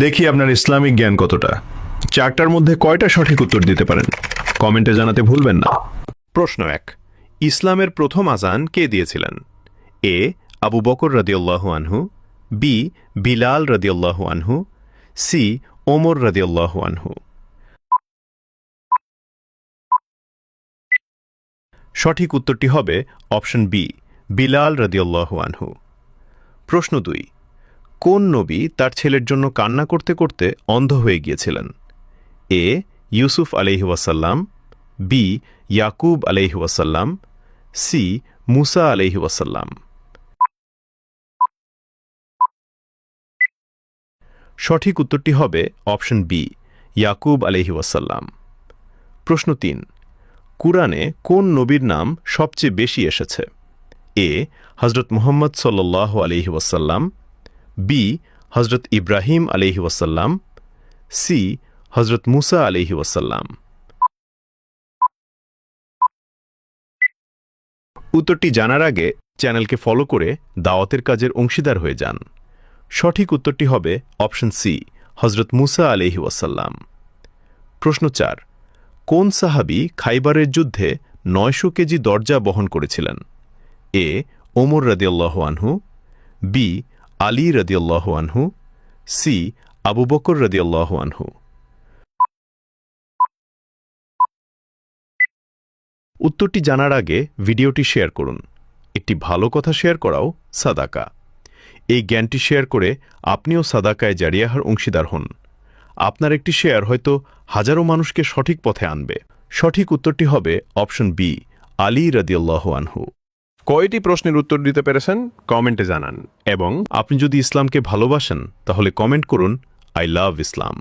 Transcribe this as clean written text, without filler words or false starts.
দেখি আপনার ইসলামিক জ্ঞান কতটা। চারটার মধ্যে কয়টা সঠিক উত্তর দিতে পারেন কমেন্টে জানাতে ভুলবেন না। প্রশ্ন ১। ইসলামের প্রথম আজান কে দিয়েছিলেন? এ আবু বকর রাদিয়াল্লাহু আনহু, বি বিলাল রাদিয়াল্লাহু আনহু, সি ওমর রাদিয়াল্লাহু আনহু। সঠিক উত্তরটি হবে অপশন বি বিলাল রাদিয়াল্লাহু আনহু। প্রশ্ন ২। কোন নবী তার ছেলের জন্য কান্না করতে করতে অন্ধ হয়ে গিয়েছিলেন? এ ইউসুফ আলাইহি ওয়াসাল্লাম, বি ইয়াকুব আলাইহি ওয়াসাল্লাম, সি মুসা আলাইহি ওয়াসাল্লাম। সঠিক উত্তরটি হবে অপশন বি ইয়াকুব আলাইহি ওয়াসাল্লাম। প্রশ্ন ৩। কুরআনে কোন নবীর নাম সবচেয়ে বেশি এসেছে? এ হযরত মুহাম্মদ সাল্লাল্লাহু আলাইহি ওয়াসাল্লাম, বি হযরত ইব্রাহিম আলাইহি ওয়াসাল্লাম, সি হযরত মুসা আলাইহি ওয়াসাল্লাম। উত্তরটি জানার আগে চ্যানেলকে ফলো করে দাওয়াতের কাজের অংশীদার হয়ে যান। সঠিক উত্তরটি হবে অপশন সি হযরত মুসা আলাইহি ওয়াসাল্লাম। প্রশ্ন ৪। কোন সাহাবী খাইবারের যুদ্ধে ৯০০ কেজি দরজা বহন করেছিলেন? এ ওমর রাদিয়াল্লাহু আনহু, বি আলী রাদিয়াল্লাহু আনহু, সি আবু বকর রাদিয়াল্লাহু আনহু। উত্তরটি জানার আগে ভিডিওটি শেয়ার করুন। একটি ভালো কথা শেয়ার করাও সাদাকা। এই জ্ঞানটি শেয়ার করে আপনিও সাদাকায় জারিয়াহার অংশীদার হন। আপনার একটি শেয়ার হয়তো হাজারো মানুষকে সঠিক পথে আনবে। সঠিক উত্তরটি হবে অপশন বি আলী রাদিয়াল্লাহু আনহু। কয়টি প্রশ্নের উত্তর দিতে পেরেছেন কমেন্টে জানান, এবং আপনি যদি ইসলামকে ভালোবাসেন তাহলে কমেন্ট করুন আই লাভ ইসলাম।